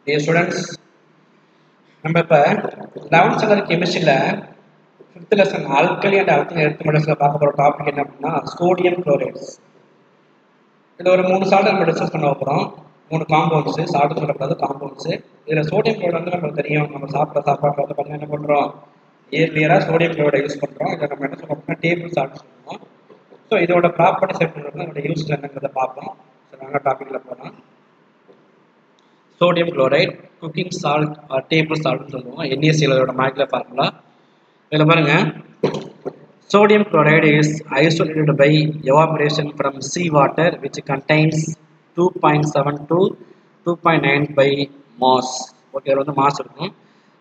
Dear students, நம்ம இப்போ 11th standard கெமிஸ்ட்ரியில் 5th lesson alkali and alkali earth மெட்டல்ஸில் பார்க்க போகிற டாபிக் என்ன அப்படின்னா சோடியம் குளோரைட்ஸ். இதில் ஒரு 3 சால்ட் நம்ம டிஸ்கஸ் பண்ண போகிறோம். 3 காம்பவுண்ட்ஸு, சால்ட் சொல்லக்கூடாது காம்பவுண்ட்ஸு. இதில் சோடியம் குளோரைட் வந்து நமக்கு தெரியும், நம்ம சாப்பிட்ற சாப்பாட்டில் வந்து பார்த்தீங்கன்னா என்ன பண்ணுறோம், இயற்கையாக சோடியம் குளோரைடை யூஸ் பண்ணுறோம். இதை நம்ம என்ன சொல்லுவோம்னா டேபிள் சால்ட் சொல்லுவோம். ஸோ இதோட ப்ராப்பர்ட்டிஸ் எப்படி இருக்குன்னா இதோட யூஸ் என்னங்கிறத பார்ப்போம். ஸோ நாங்கள் டாப்பிக்கில் போகலாம். Sodium chloride cooking salt or table சால்ட்னு சொல்லுவோம். NaCl இதோட மாலிகுலர் ஃபார்முலா. இதில் பாருங்க, sodium chloride is isolated by evaporation from sea water which contains 2.7 to 2.9 by mass. Okay, இது வந்து மாஸ் இருக்கும்.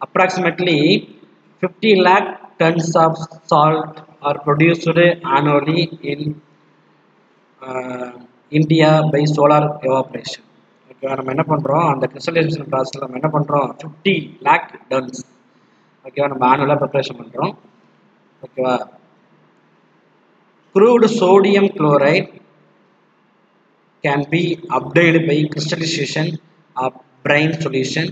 Approximately 50 lakh tons of salt are produced annually in India by solar evaporation. ஓகேவா, நம்ம என்ன பண்ணுறோம், அந்த கிறிஸ்டலைசேஷன் ப்ராசஸில் நம்ம என்ன பண்ணுறோம், 50 lakh tons ஓகேவா நம்ம ஆனுவலாக ப்ரிப்பரேஷன் பண்ணுறோம். ஓகேவா, crude sodium chloride can be obtained by crystallization of brine solution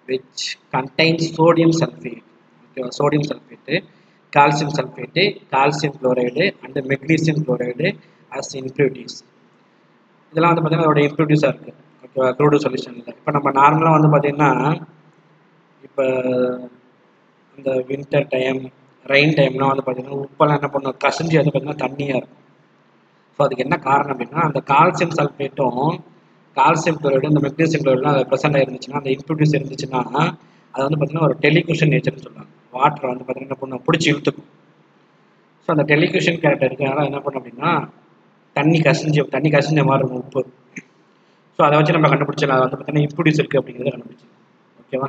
which contains sodium sulfate. Okay, sodium sulfate, calcium sulfate, calcium chloride and magnesium chloride as impurities. இதெல்லாம் வந்து பார்த்தீங்கன்னா அதோட இம்ப்யூரிட்டிஸாக இருக்குது. ஓகேவா, க்ரூடு சொல்யூஷனில். இப்போ நம்ம நார்மலாக வந்து பார்த்தீங்கன்னா இப்போ இந்த வின்டர் டைம், ரெயின் டைம்லாம் வந்து பார்த்தீங்கன்னா உப்பெல்லாம் என்ன பண்ணும், கசிஞ்சு வந்து பார்த்தீங்கன்னா தண்ணியாக இருக்கும். ஸோ அதுக்கு என்ன காரணம் அப்படின்னா அந்த கால்சியம் சல்ஃபேட்டும் கால்சியம் குளோரைடும் இந்த மெக்னீசியம் குளோரைடும் அது ப்ரெசென்ட் ஆயிருந்துச்சுன்னா, அந்த இம்ப்யூரிட்டிஸ் இருந்துச்சுன்னா அது வந்து பார்த்தீங்கன்னா ஒரு டெலிக்யூஷன் நேச்சர்னு சொல்லுவாங்க. வாட்டரை வந்து பார்த்தீங்கன்னா என்ன பண்ணும், பிடிச்சி இழுத்துக்கும். ஸோ அந்த டெலிக்யூஷன் கேரக்டர் இருக்கிறதுனால என்ன பண்ணும் அப்படின்னா தண்ணி கசிஞ்ச மாதிரி இருக்கும் உப்பு. ஸோ அதை வச்சு நம்ம கண்டுபிடிச்சலாம் அது வந்து பார்த்தீங்கன்னா இம்ப்யூரிட்டிஸ் இருக்குது அப்படிங்கிறத கண்டுபிடிச்சலாம். ஓகேவா,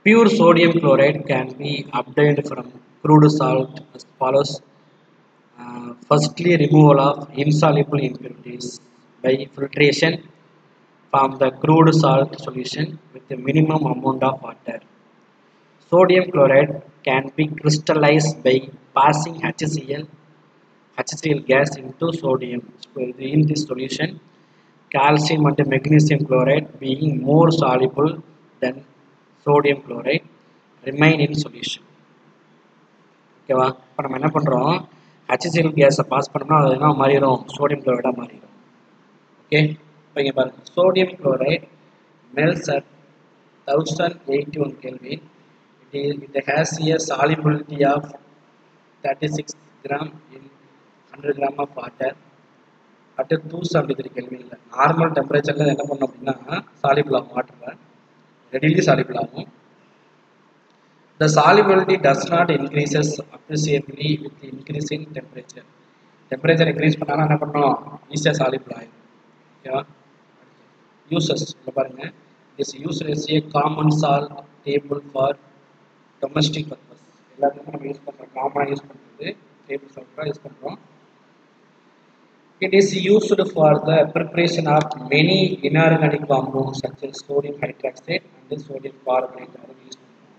pure sodium chloride can be obtained from crude salt as follows. Firstly, removal of insoluble impurities by filtration from the crude salt solution with a minimum amount of water. Sodium chloride can be crystallized by passing HCl gas into sodium. So in this solution, calcium and magnesium chloride being more soluble than sodium chloride remain in solution. ஓகேவா, இப்போ நம்ம என்ன பண்ணுறோம், HCl கேஸை pass பண்ணோம்னா அது என்ன மாறிடும், சோடியம் குளோரைடாக மாறிடும். ஓகே, இப்போ இங்கே பாருங்கள், sodium chloride melts at 1081 Kelvin. It has a solubility of 36 gram in 100 gram of water at 273 Kelvin. Normal டெம்பரேச்சரில் என்ன பண்ணோம் அப்படின்னா சாலிபிள் ஆகும், வாட்டரில் ரெடிலி சாலிபிள் ஆகும். The solubility does not increases appreciably with the increase in temperature. Temperature increase பண்ணாலும் என்ன பண்ணோம், ஈஸியாக சாலிபிள் ஆகும். ஓகேவா, யூசஸ் இல்லை பாருங்கள், this use is a common salt table for domestic purpose. எல்லாத்துக்கும் நம்ம யூஸ் பண்ணுறோம், காமனாக யூஸ் பண்ணுறது டேபிள் சால்ட்டாக யூஸ் பண்ணுறோம். It is used for the preparation of many inorganic compounds such as sodium hydroxide and sodium carbonate. அது use பண்ணுறோம்.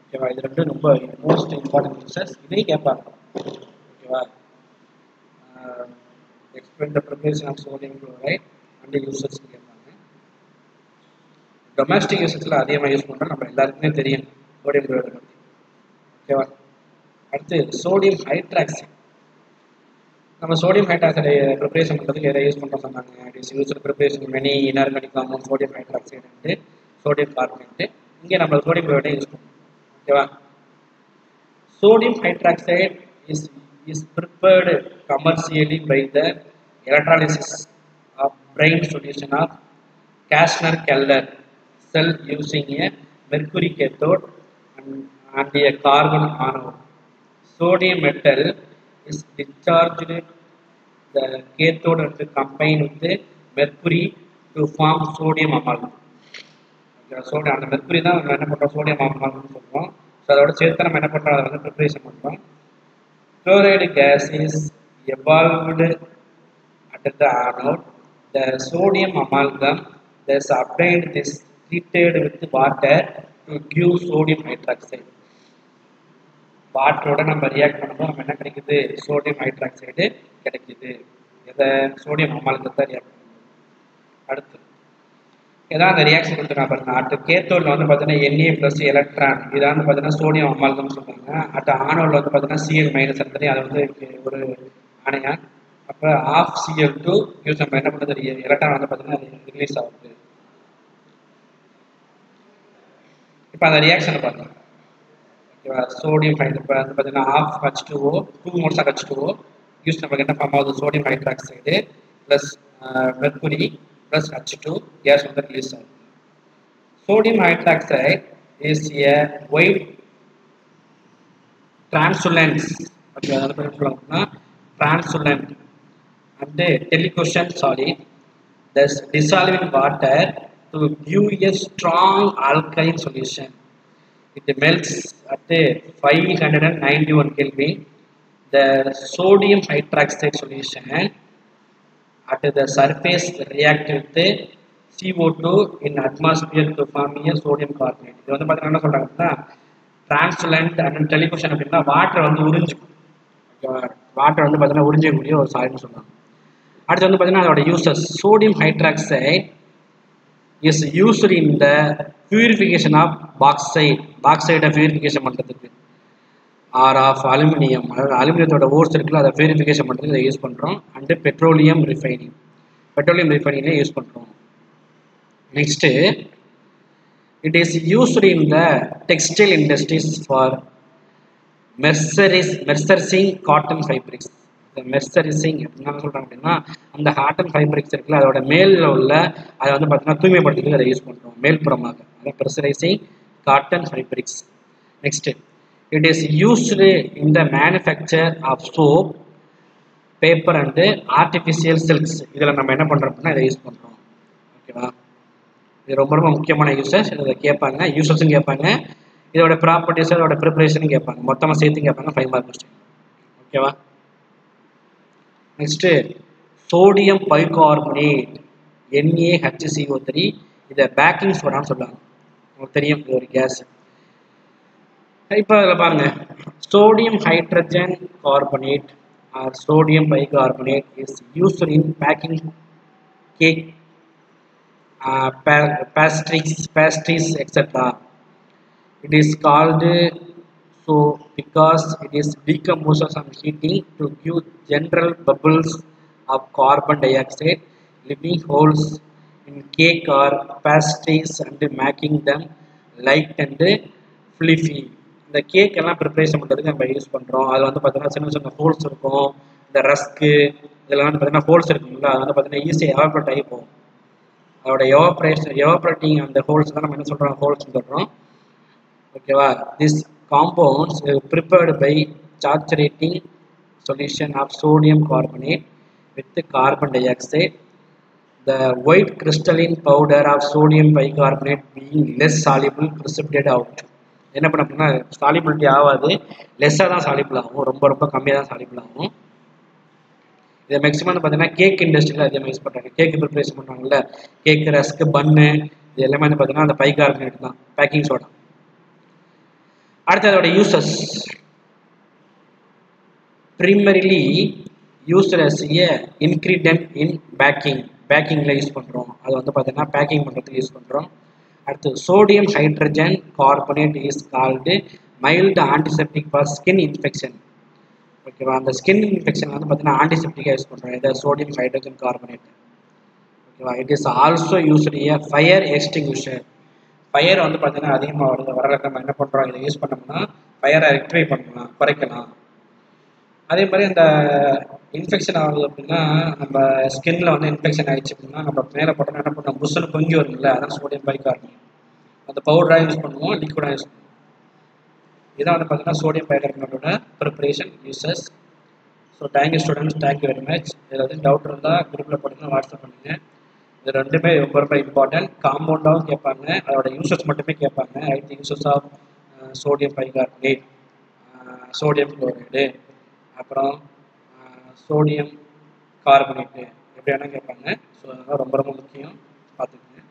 ஓகேவா, இது ரெண்டும் ரொம்ப மோஸ்ட் இம்பார்ட்டன்ட் யூசஸ். இதையும் கேட்பாங்க. ஓகேவா, explain the preparation of sodium chloride and uses கேட்பாங்க. டொமஸ்டிக் யூசஸில் அதிகமாக யூஸ் பண்ணுறோம், நம்ம எல்லாருக்குமே தெரியும் சோடியம் குளோரைட் பற்றி. ஓகேவா, அடுத்து சோடியம் ஹைட்ராக்சைடு. நம்ம சோடியம் ஹைட்ராக்சைடை ப்ரிப்பரேஷன் பண்ணுறதுக்கு எதை யூஸ் பண்ணுறோம் சொன்னாங்க, it is used preparation many inorganic compound sodium hydroxide and sodium carbonate. இங்கே நம்ம சோடியம் குளோரைடை யூஸ் பண்ணுறோம். ஓகேவா, sodium hydroxide is prepared commercially by the electrolysis of brine solution of Kastner-Keller cell using a mercury cathode and a carbon anode. Sodium metal is discharged the cathode and combined with the mercury to form sodium amalgam. Sodium அந்த mercury தான் நம்ம என்ன பண்ணுறோம், sodium அமால்கம்னு சொல்கிறோம். So அதோட சேர்த்து நம்ம என்ன பண்ணுறோம், அதை வந்து ப்ரிப்பரேஷன் பண்ணுறோம். Chloride gas is evolved at the anode. The sodium amalgam thus obtained this treated with water to give sodium hydroxide. வாட்டரோட நம்ம ரியாக்ட் பண்ணும்போது நம்ம என்ன கிடைக்குது, சோடியம் ஹைட்ராக்சைடு கிடைக்குது. இதை சோடியம் அமால்கத்தை ரியாக்ட் பண்ணுவோம். அடுத்து ஏதாவது அந்த ரியாக்ஷன் கொடுத்துருக்காங்க பாருங்க. அட் கேத்தோடில் வந்து பார்த்தீங்கன்னா Na ப்ளஸ் எலக்ட்ரான் இதை வந்து பார்த்தீங்கன்னா சோடியம் அமால்கம்னு சொல்லுவாங்க. அட் ஆனோடில் வந்து பார்த்தீங்கன்னா Cl மைனஸ் எடுத்து அதை வந்து ஒரு அணையான். அப்போ ஆஃப் Cl2 யூஸ் நம்ம என்ன பண்ணுறது, எலக்ட்ரான் வந்து பார்த்தீங்கன்னா ரிலீஸ் ஆகுது. இப்போ அந்த ரியாக்ஷனை பார்த்தோம். ஓகேவா, சோடியம் இப்போ வந்து பார்த்தீங்கன்னா of H2O 2 moles of H2O use நமக்கு என்ன ஃபார்ம் ஆகுது, sodium hydroxide plus mercury plus H2 gas வந்து ரிலீஸ் ஆகுது. Sodium hydroxide is a white translucent, okay, translucent and telequestion solid, thus dissolving water to give a strong alkaline solution. It melts at 591 Kelvin. The sodium hydroxide solution at the surface react with CO2 in atmosphere to form a sodium carbonate. இது வந்து பார்த்தீங்கன்னா என்ன சொல்றாங்கன்னா டிரான்ஸ்லண்ட் and டெலிகோஷன் அப்படின்னா water வந்து உறிஞ்சிக்கும். Water வந்து பார்த்தீங்கன்னா உறிஞ்சக்கூடிய ஒரு சால்ட்னு சொல்லுவாங்க. அடுத்து வந்து பார்த்தீங்கன்னா அதோட uses. Sodium hydroxide is used in the purification of பாக்சைடை பியூரிஃபிகேஷன் பண்ணுறதுக்கு, ஆர் ஆஃப் அலுமினியம், அதாவது அலுமினியத்தோட ஓர்ஸ் இருக்குல்ல அதை பியூரிஃபிகேஷன் பண்ணுறதுக்கு இதை யூஸ் பண்ணுறோம். அண்டு பெட்ரோலியம் ரிஃபைனிங்லேயே யூஸ் பண்ணுறோம். Next, it is used in the textile industries for mercerizing cotton fabrics. The mercerizing என்ன சொல்றாங்க அப்படின்னா அந்த காட்டன் ஃபைப்ரிக்ஸ் இருக்குல்ல அதோட மேலில் உள்ள அதை வந்து பார்த்தீங்கன்னா தூய்மைப்படுத்திட்டு அதை யூஸ் பண்ணுறோம் மேல்புறமாக. அதாவது mercerising cotton fabrics. Next, it is used in the manufacture of soap, paper and artificial silks. இதில் நம்ம என்ன பண்ணுறோம் அப்படின்னா இதை யூஸ் பண்ணுறோம். ஓகேவா, இது ரொம்ப ரொம்ப முக்கியமான யூசஸ். இதை கேட்பாங்க, யூசஸும் கேட்பாங்க, இதோட ப்ராப்பர்ட்டிஸ் அதோட ப்ரிப்பரேஷனும் கேட்பாங்க, மொத்தமாக சேர்த்து கேட்பாங்க 5 மார்க் கொஸ்டின். ஓகேவா. நெக்ஸ்ட்டு சோடியம் பைகார்பனேட் NaHCO3, இதை பேக்கிங் சோடான்னு சொல்லுவாங்க. உங்களுக்கு தெரியும் இது ஒரு கேஸ். இப்போ அதில் பாருங்க, sodium hydrogen carbonate or sodium bicarbonate is used in baking cake, pastries, etc. It is called so because it is decomposes on heating to give general bubbles of carbon dioxide, leaving holes in cake or pastries and making them light and fluffy. இந்த cake எல்லாம் preparation பண்ணுறதுக்கு நம்ம use பண்ணுறோம். அது வந்து பார்த்தீங்கன்னா சின்ன சின்ன ஹோல்ஸ் இருக்கும். இந்த ரஸ்க்கு இதெல்லாம் வந்து பார்த்தீங்கன்னா ஹோல்ஸ் இருக்குங்களா, அது வந்து பார்த்தீங்கன்னா ஈஸியாக எவாப்ரேட் ஆகி போகும். அதோட எவாப்ரேட்டிங் அந்த ஹோல்ஸ் தான் நம்ம என்ன சொல்கிறோம், ஹோல்ஸ் சொல்கிறோம். ஓகேவா. This compounds prepared by saturating solution of sodium carbonate with carbon dioxide. The white crystalline powder of sodium bicarbonate being less soluble precipitate out. என்ன பண்ண அப்படின்னா சாலிபிலிட்டி ஆகாது, லெஸ்ஸாக தான் சாலிபிள் ஆகும், ரொம்ப ரொம்ப கம்மியாக தான் சாலிபிள் ஆகும். இதை மேக்ஸிமம் பார்த்தீங்கன்னா கேக் இண்டஸ்ட்ரியில் அதிகமாக யூஸ் பண்ணுறாங்க. கேக் ப்ரிப்பரேஷன் பண்ணுறாங்கல்ல, கேக், ரஸ்க்கு, பன்னு, இது எல்லாமே வந்து பார்த்தீங்கன்னா அந்த பைகார்பனேட் தான், பேக்கிங் சோடா. அடுத்து அதோட uses. primarily used as a ingredient in பேக்கிங்கில் யூஸ் பண்ணுறோம். அது வந்து பார்த்தீங்கன்னா பேக்கிங் பண்ணுறதுக்கு யூஸ் பண்ணுறோம். அடுத்து sodium hydrogen carbonate is called mild antiseptic for skin infection. ஓகேவா, அந்த ஸ்கின் இன்ஃபெக்ஷன் வந்து பார்த்தீங்கன்னா ஆன்டிசெப்டிக்காக யூஸ் பண்ணுறோம் இதை சோடியம் ஹைட்ரஜன் கார்பனேட். ஓகேவா. It is also used A fire extinguisher. Fire வந்து பார்த்தீங்கன்னா அதிகமாக வருது, வரல நம்ம என்ன பண்ணுறோம், இதை யூஸ் பண்ணோம்னா ஃபயரை ரெக்டிஃபை பண்ணலாம், குறைக்கலாம். அதே மாதிரி அந்த இன்ஃபெக்ஷன் ஆகுது அப்படின்னா நம்ம ஸ்கின்ல வந்து இன்ஃபெக்ஷன் ஆயிடுச்சு அப்படின்னா நம்ம மேலே போட்டோம்னா என்ன பண்ணோம், புஷ்ஷுன்னு பொங்கி வரும்ல, அதான் சோடியம் பைகார்பனேட். அந்த பவுடராக யூஸ் பண்ணுவோம், லிக்விடாக யூஸ் பண்ணுவோம். இதான் வந்து பார்த்தீங்கன்னா சோடியம் பைகார்பனேட்டோட preparation uses. So thank you students, thank you very much. இதில் வந்து டவுட் இருந்தால் குரூப்பில் போட்டுங்க, வாட்ஸ்அப் பண்ணுங்கள். இது ரெண்டுமே ரொம்ப ரொம்ப இம்பார்ட்டன்ட். காம்பவுண்டாகவும் கேட்பாங்க, அதோட யூசஸ் மட்டுமே கேட்பாங்க. Right uses of sodium bicarbonate, sodium chloride, அப்புறம் சோடியம் கார்பனேட்டு எப்படி வேணால் கேட்பாங்க. ஸோ அதெல்லாம் ரொம்ப ரொம்ப முக்கியம், பார்த்துக்கோங்க.